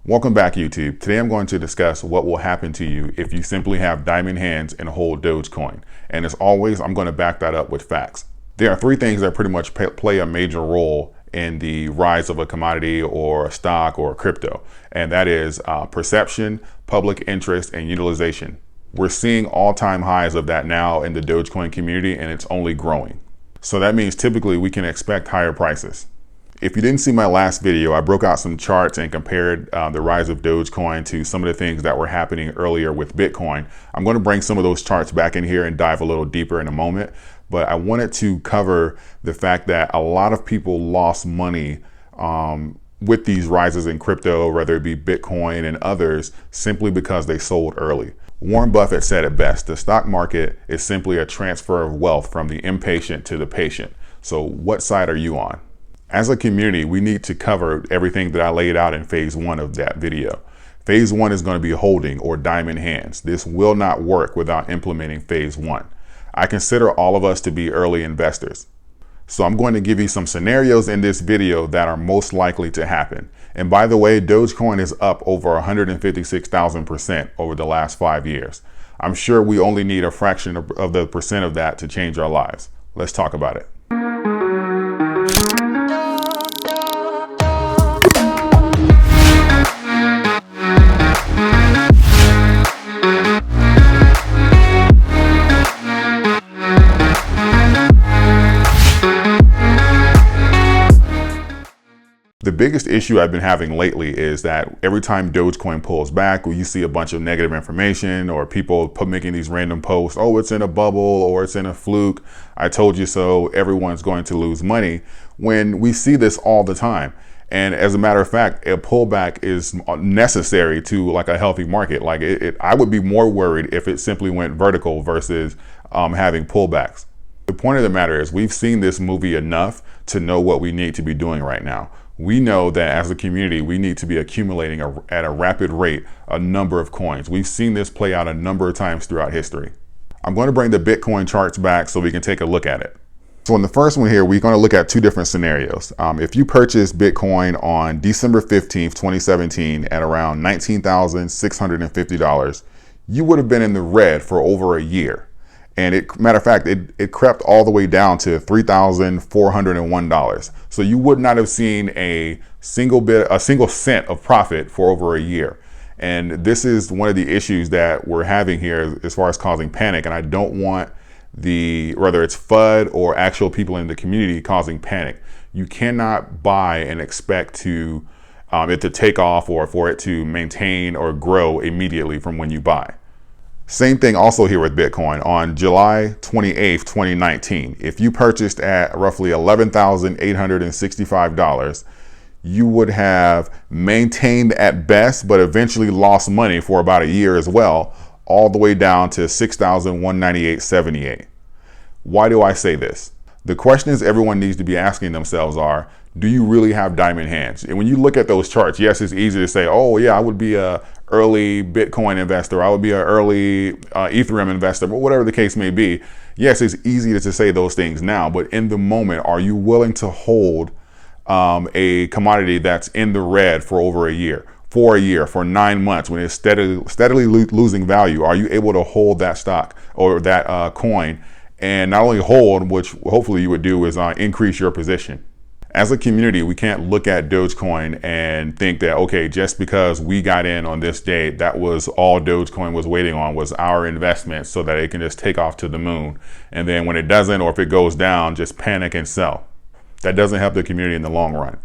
Welcome back, YouTube. Today I'm going to discuss what will happen to you if you simply have diamond hands and hold Dogecoin. And as always, I'm going to back that up with facts. There are three things that pretty much play a major role in the rise of a commodity or a stock or a crypto. And that is perception, public interest, and utilization. We're seeing all-time highs of that now in the Dogecoin community, and it's only growing. So that means typically we can expect higher prices. If you didn't see my last video, I broke out some charts and compared the rise of Dogecoin to some of the things that were happening earlier with Bitcoin. I'm going to bring some of those charts back in here and dive a little deeper in a moment. But I wanted to cover the fact that a lot of people lost money with these rises in crypto, whether it be Bitcoin and others, simply because they sold early. Warren Buffett said it best: the stock market is simply a transfer of wealth from the impatient to the patient. So what side are you on? As a community, we need to cover everything that I laid out in phase one of that video. Phase one is going to be holding or diamond hands. This will not work without implementing phase one. I consider all of us to be early investors. So I'm going to give you some scenarios in this video that are most likely to happen. And by the way, Dogecoin is up over 156,000% over the last 5 years. I'm sure we only need a fraction of the percent of that to change our lives. Let's talk about it. The biggest issue I've been having lately is that every time Dogecoin pulls back, you see a bunch of negative information or people making these random posts. Oh, it's in a bubble or it's in a fluke. I told you so. Everyone's going to lose money, when we see this all the time. And as a matter of fact, a pullback is necessary to like a healthy market. Like I would be more worried if it simply went vertical versus having pullbacks. The point of the matter is we've seen this movie enough to know what we need to be doing right now. We know that as a community, we need to be accumulating at a rapid rate a number of coins. We've seen this play out a number of times throughout history. I'm going to bring the Bitcoin charts back so we can take a look at it. So in the first one here, we're going to look at two different scenarios. If you purchased Bitcoin on December 15th, 2017 at around $19,650, you would have been in the red for over a year. And matter of fact, it crept all the way down to $3,401. So you would not have seen a single cent of profit for over a year. And this is one of the issues that we're having here as far as causing panic. And I don't want whether it's FUD or actual people in the community causing panic. You cannot buy and expect it to take off or for it to maintain or grow immediately from when you buy. Same thing also here with Bitcoin. On July 28th, 2019, if you purchased at roughly $11,865, you would have maintained at best, but eventually lost money for about a year as well, all the way down to $6,198.78. Why do I say this? The questions everyone needs to be asking themselves are, do you really have diamond hands? And when you look at those charts, yes, it's easy to say, oh yeah, I would be a early Bitcoin investor, I would be an early Ethereum investor, but whatever the case may be. Yes, it's easy to say those things now, but in the moment, are you willing to hold a commodity that's in the red for over a year, for 9 months, when it's steadily losing value? Are you able to hold that stock or that coin, and not only hold, which hopefully you would do, is increase your position? As a community, we can't look at Dogecoin and think that, okay, just because we got in on this day, that was all Dogecoin was waiting on, was our investment so that it can just take off to the moon. And then when it doesn't, or if it goes down, just panic and sell. That doesn't help the community in the long run.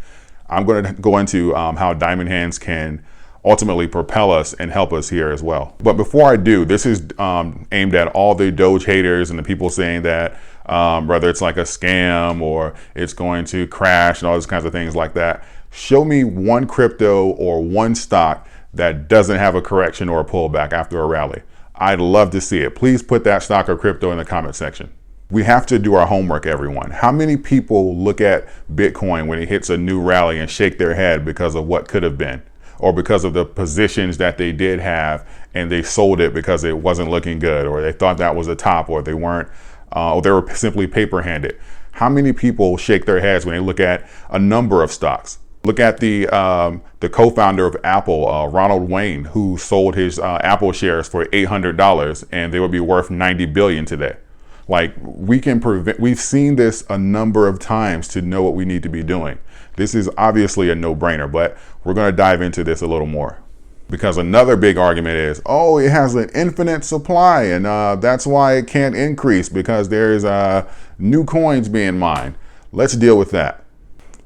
I'm going to go into how diamond hands can ultimately propel us and help us here as well. But before I do, this is aimed at all the Doge haters and the people saying that whether it's like a scam or it's going to crash and all those kinds of things like that. Show me one crypto or one stock that doesn't have a correction or a pullback after a rally. I'd love to see it. Please put that stock or crypto in the comment section. We have to do our homework, everyone. How many people look at Bitcoin when it hits a new rally and shake their head because of what could have been, or because of the positions that they did have and they sold it because it wasn't looking good, or they thought that was a top, or they weren't, or they were simply paper handed? How many people shake their heads when they look at a number of stocks? Look at the co-founder of Apple, Ronald Wayne, who sold his Apple shares for $800, and they would be worth $90 billion today. Like, we've seen this a number of times to know what we need to be doing. This is obviously a no-brainer, but we're going to dive into this a little more. Because another big argument is, oh, it has an infinite supply, and that's why it can't increase, because there's new coins being mined. Let's deal with that.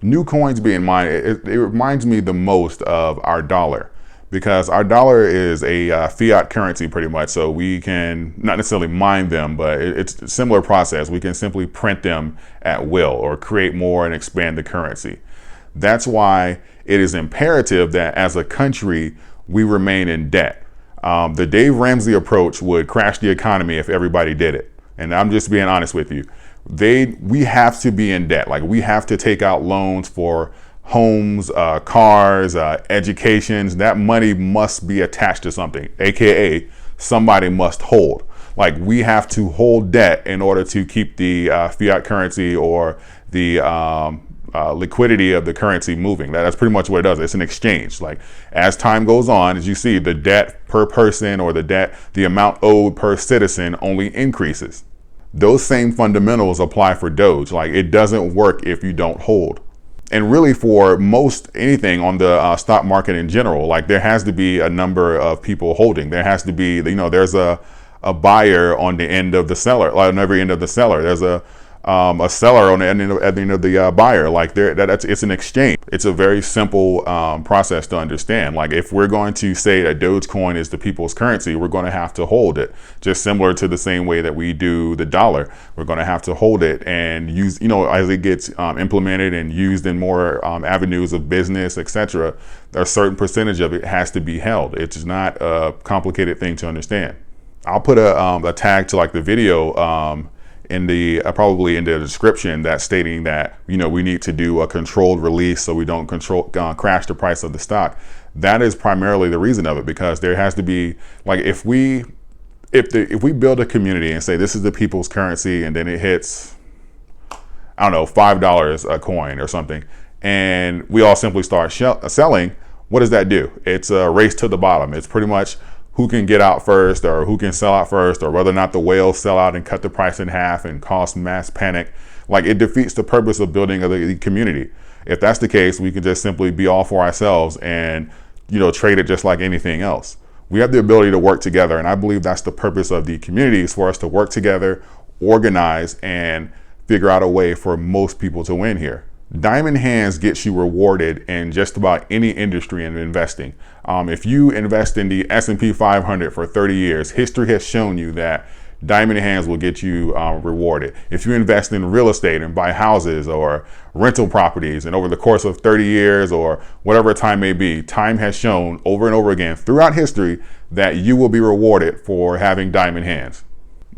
New coins being mined, it reminds me the most of our dollar, because our dollar is a fiat currency pretty much. So we can not necessarily mine them, but it's a similar process. We can simply print them at will or create more and expand the currency. That's why it is imperative that as a country, we remain in debt. The Dave Ramsey approach would crash the economy if everybody did it. And I'm just being honest with you. We have to be in debt. Like, we have to take out loans for homes, cars, educations. That money must be attached to something, AKA somebody must hold. Like, we have to hold debt in order to keep the fiat currency or the liquidity of the currency moving. That's pretty much what it does. It's an exchange. Like, as time goes on, as you see, the debt per person or the amount owed per citizen only increases. Those same fundamentals apply for Doge. Like, it doesn't work if you don't hold. And really, for most anything on the stock market in general, like, there has to be a number of people holding. There has to be, there's a buyer on the end of the seller, like on every end of the seller. There's a seller on the end of the buyer. Like, it's an exchange. It's a very simple process to understand. Like, if we're going to say that Dogecoin is the people's currency, we're going to have to hold it, just similar to the same way that we do the dollar. We're going to have to hold it and use, as it gets implemented and used in more avenues of business, etc. A certain percentage of it has to be held. It's not a complicated thing to understand. I'll put a tag to like the video probably in the description, that's stating that we need to do a controlled release so we don't crash the price of the stock. That is primarily the reason of it, because there has to be, like, if we build a community and say this is the people's currency, and then it hits, I don't know, $5 a coin or something, and we all simply start selling, what does that do? It's a race to the bottom. It's pretty much who can get out first, or who can sell out first, or whether or not the whales sell out and cut the price in half and cause mass panic. Like, it defeats the purpose of building the community. If that's the case, we can just simply be all for ourselves and, trade it just like anything else. We have the ability to work together, and I believe that's the purpose of the community, is for us to work together, organize, and figure out a way for most people to win here. Diamond hands gets you rewarded in just about any industry in investing. If you invest in the S&P 500 for 30 years, history has shown you that diamond hands will get you rewarded. If you invest in real estate and buy houses or rental properties, and over the course of 30 years or whatever time may be, time has shown over and over again throughout history that you will be rewarded for having diamond hands.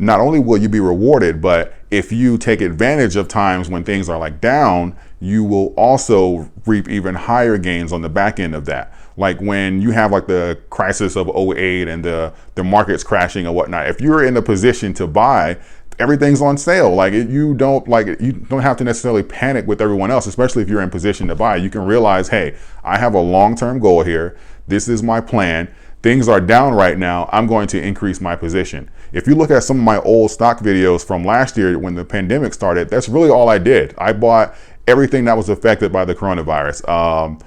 Not only will you be rewarded, but if you take advantage of times when things are like down, you will also reap even higher gains on the back end of that. Like when you have like the crisis of '08 and the market's crashing and whatnot, if you're in a position to buy, everything's on sale. You don't have to necessarily panic with everyone else, especially if you're in position to buy. You can realize, hey, I have a long-term goal here. This is my plan. Things are down right now. I'm going to increase my position. If you look at some of my old stock videos from last year when the pandemic started, that's really all I did. I bought everything that was affected by the coronavirus.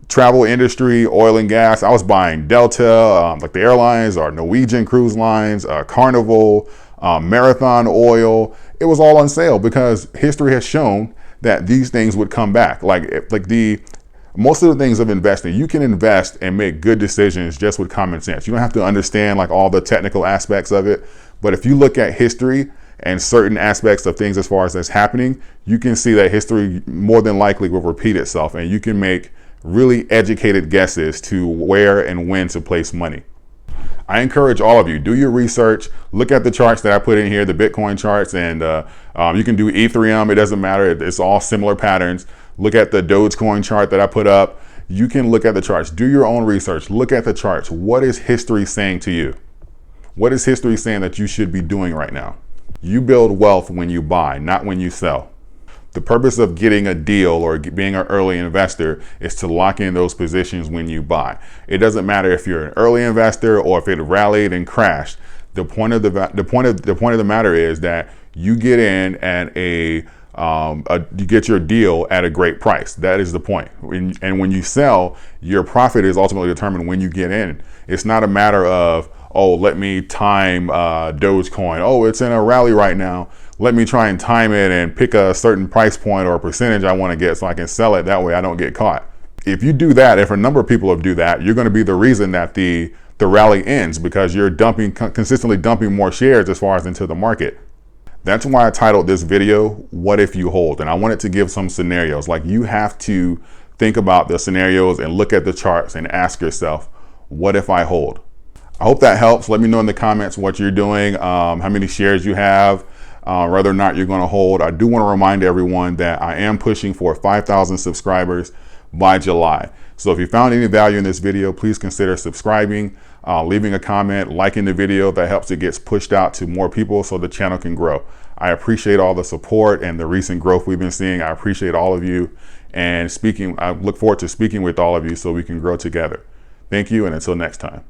Travel industry, oil and gas. I was buying Delta, like the airlines, or Norwegian cruise lines, Carnival, Marathon Oil. It was all on sale because history has shown that these things would come back. Most of the things of investing, you can invest and make good decisions just with common sense. You don't have to understand like all the technical aspects of it. But if you look at history and certain aspects of things as far as that's happening, you can see that history more than likely will repeat itself, and you can make really educated guesses to where and when to place money. I encourage all of you, do your research, look at the charts that I put in here, the Bitcoin charts, and you can do Ethereum. It doesn't matter. It's all similar patterns. Look at the Dogecoin chart that I put up. You can look at the charts, do your own research, look at the charts. What is history saying to you? What is history saying that you should be doing right now? You build wealth when you buy, not when you sell. The purpose of getting a deal or being an early investor is to lock in those positions when you buy. It doesn't matter if you're an early investor or if it rallied and crashed. The point of the matter is that you get in at you get your deal at a great price. That is the point. And when you sell, your profit is ultimately determined when you get in. It's not a matter of, oh, let me time Dogecoin. Oh, it's in a rally right now. Let me try and time it and pick a certain price point or a percentage I want to get so I can sell it. That way I don't get caught. If you do that, if a number of people do that, you're going to be the reason that the rally ends, because you're consistently dumping more shares as far as into the market. That's why I titled this video, What If You Hold? And I wanted to give some scenarios. Like, you have to think about the scenarios and look at the charts and ask yourself, what if I hold? I hope that helps. Let me know in the comments what you're doing, how many shares you have, whether or not you're going to hold. I do want to remind everyone that I am pushing for 5,000 subscribers by July. So if you found any value in this video, please consider subscribing, leaving a comment, liking the video. That helps it gets pushed out to more people so the channel can grow. I appreciate all the support and the recent growth we've been seeing. I appreciate all of you, and I look forward to speaking with all of you so we can grow together. Thank you, and until next time.